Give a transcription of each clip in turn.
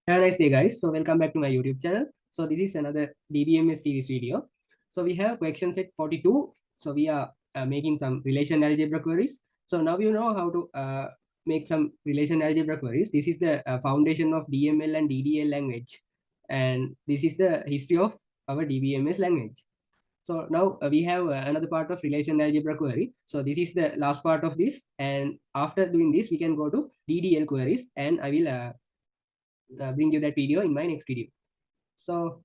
Have a nice day, guys. So welcome back to my YouTube channel. So this is another DBMS series video. So we have question set 42. So we are making some relational algebra queries. So now you know how to make some relational algebra queries. This is the foundation of DML and DDL language. And this is the history of our DBMS language. So now we have another part of relational algebra query. So this is the last part of this. And after doing this, we can go to DDL queries. And I will bring you that video in my next video. So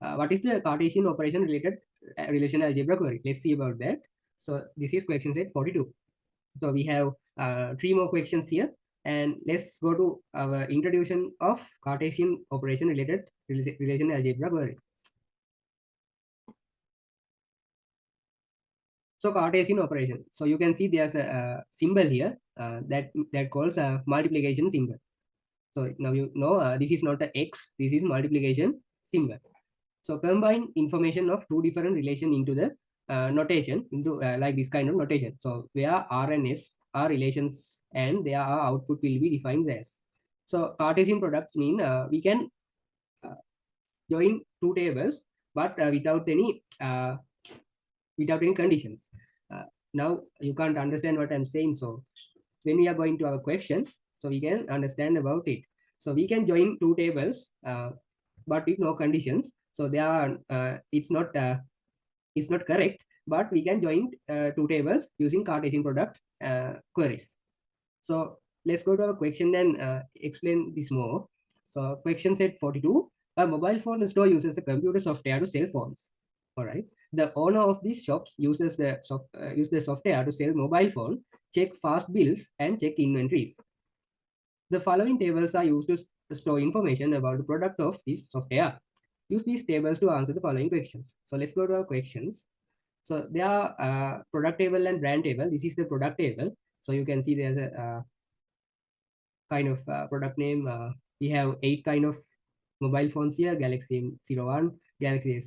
what is the Cartesian operation related relational algebra query? Let's see about that. So this is question set 42. So we have 3 more questions here, and let's go to our introduction of Cartesian operation related relational algebra query. So Cartesian operation. So you can see there's a symbol here that calls a multiplication symbol. So now you know this is not a x, this is multiplication symbol. So combine information of two different relation into the notation into like this kind of notation. So where R and S are relations and their output will be defined as. So Cartesian products mean we can join two tables, but without any conditions. Now you can't understand what I'm saying. So when we are going to our question, so we can understand about it. So we can join two tables, but with no conditions. So they are it's not correct, but we can join two tables using Cartesian product queries. So let's go to our question and explain this more. So question set 42: a mobile phone store uses a computer software to sell phones. All right. The owner of these shops uses the software to sell mobile phone, check fast bills, and check inventories. The following tables are used to store information about the product of this software. Use these tables to answer the following questions. So let's go to our questions. So there are product table and brand table. This is the product table. So you can see there's a kind of product name. We have 8 kind of mobile phones here: Galaxy M01, Galaxy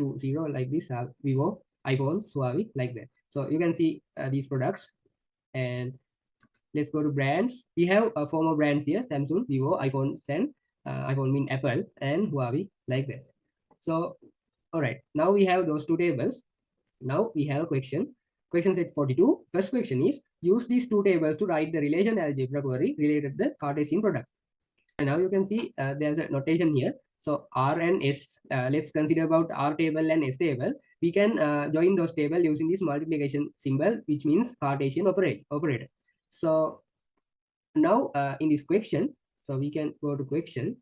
S20, like this, Vivo, iPhones, Huawei, like that. So you can see these products. And let's go to brands. We have 4 more brands here: Samsung, Vivo, iPhone, and iPhone mean Apple, and Huawei, like that. So all right, now we have those 2 tables. Now we have a question. Question set 42. First question is: use these 2 tables to write the relational algebra query related to the Cartesian product. And now you can see there's a notation here. So R and S, let's consider about R table and S table. We can join those tables using this multiplication symbol, which means Cartesian operator. So now in this question, so we can go to question.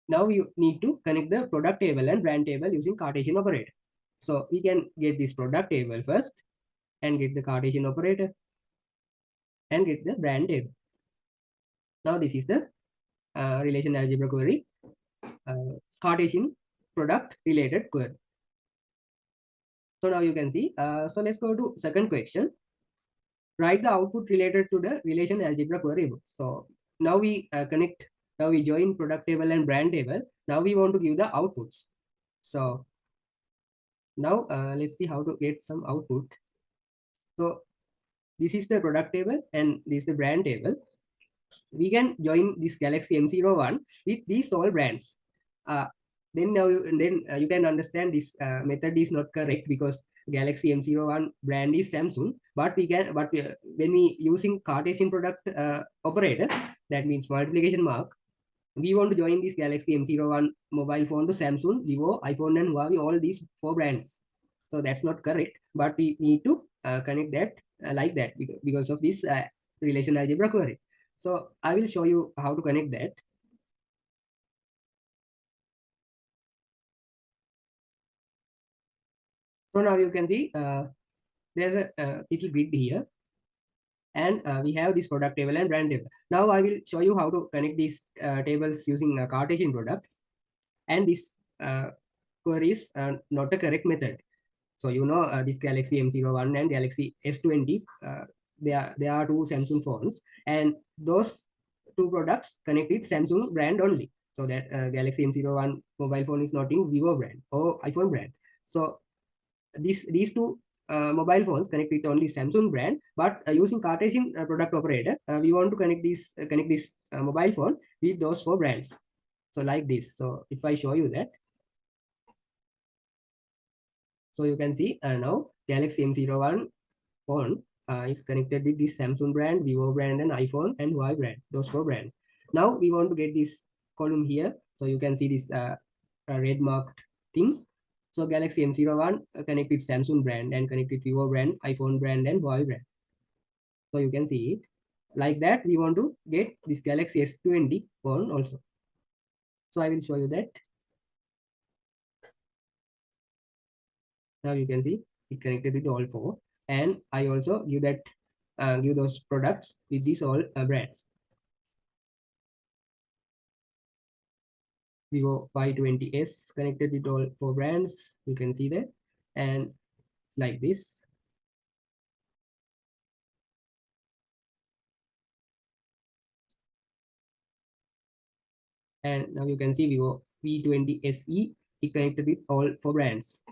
Now you need to connect the product table and brand table using Cartesian operator. So we can get this product table first and get the Cartesian operator and get the brand table. Now this is the relational algebra query, Cartesian product related query. So now you can see. So let's go to second question. Write the output related to the relational algebra query. So now we connect. Now we join product table and brand table. Now we want to give the outputs. So now let's see how to get some output. So this is the product table and this is the brand table. We can join this Galaxy M01 with these all brands. Then you can understand this method is not correct, because Galaxy M01 brand is Samsung, but when we using Cartesian product operator, that means multiplication mark, we want to join this Galaxy M01 mobile phone to Samsung, Vivo, iPhone, and Huawei, all these 4 brands. So that's not correct, but we need to connect that like that because of this relational algebra query. So I will show you how to connect that. So now you can see there's a little grid here, and we have this product table and brand table. Now I will show you how to connect these tables using a Cartesian product, and this query is not a correct method. So you know this Galaxy M01 and Galaxy S20, there are 2 Samsung phones, and those 2 products connect with Samsung brand only. So that Galaxy M01 mobile phone is not in Vivo brand or iPhone brand. So these 2 mobile phones connect with only Samsung brand, but using Cartesian product operator, we want to connect this mobile phone with those 4 brands. So like this. So if I show you that, so you can see now Galaxy M01 phone is connected with this Samsung brand, Vivo brand, and iPhone and Huawei brand. Those 4 brands. Now we want to get this column here. So you can see this red marked thing. So Galaxy M01 connect with Samsung brand and connect with Vivo brand, iPhone brand, and Huawei brand. So you can see it. Like that, we want to get this Galaxy S20 phone also. So I will show you that. Now you can see it connected with all 4. And I also give that give those products with these all brands. Vivo Y20s connected with all 4 brands. You can see that. And it's like this. And now you can see Vivo V20 SE, it connected with all 4 brands.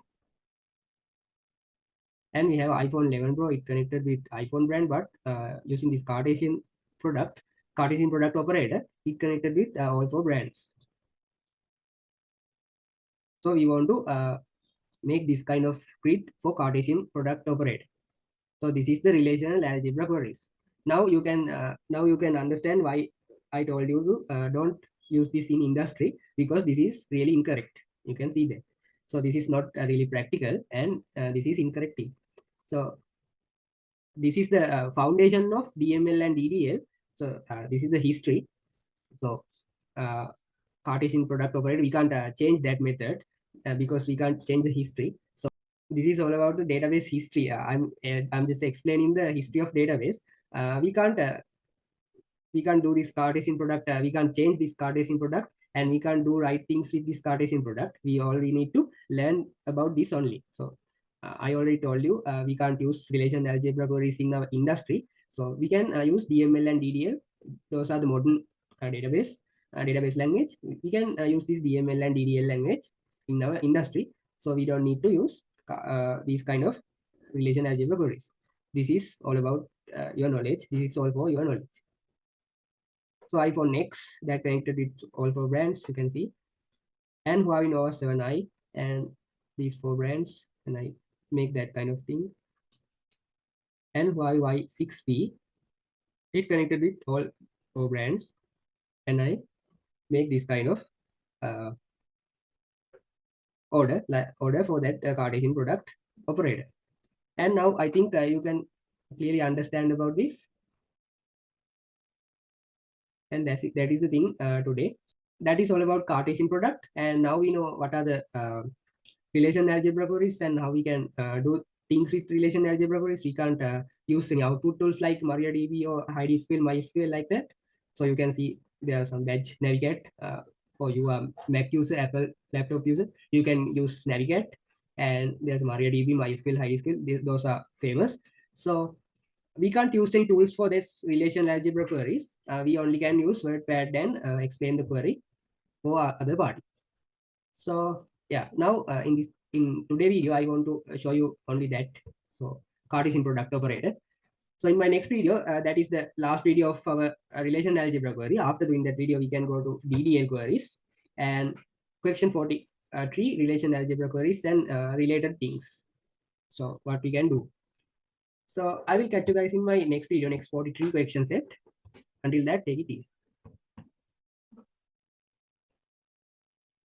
And we have iPhone 11 Pro, it connected with iPhone brand, but using this Cartesian product operator, it connected with all 4 brands. So we want to make this kind of grid for Cartesian product operator. So this is the relational algebra queries. Now you can understand why I told you to don't use this in industry, because this is really incorrect. You can see that. So this is not really practical, and this is incorrect thing. So this is the foundation of DML and DDL. So this is the history. So Cartesian product operator, we can't change that method because we can't change the history. So this is all about the database history. I'm just explaining the history of database. We can't do this Cartesian product. We can't change this Cartesian product, and we can't do right things with this Cartesian product. We need to learn about this only. So I already told you we can't use relational algebra queries in our industry. So we can use DML and DDL. Those are the modern database language. We can use this DML and DDL language in our industry. So we don't need to use these kind of relational algebra queries. This is all about your knowledge. This is all for your knowledge. So iPhone X, that connected with all 4 brands, you can see. And Huawei Nova 7i, and these 4 brands, and I make that kind of thing. And Huawei Y6P, it connected with all 4 brands, and I make this kind of order for that Cartesian product operator. And now I think you can clearly understand about this. And that is the thing today. That is all about Cartesian product. And now we know what are the relational algebra queries and how we can do things with relational algebra queries. We can't use any output tools like mariadb or HighSQL, MySQL like that. So you can see there are some badge Navicat for you Mac user, Apple laptop user. You can use Navicat, and there's mariadb, MySQL, HighSQL. Those are famous. So we can't use any tools for this relational algebra queries. We only can use WordPad and explain the query for other party. So yeah, now in today video, I want to show you only that. So Cartesian product operator. So in my next video, that is the last video of our relational algebra query. After doing that video, we can go to DDL queries and question 43 relational algebra queries and related things. So what we can do. So I will catch you guys in my next video, next 43 question set. Until that, take it easy.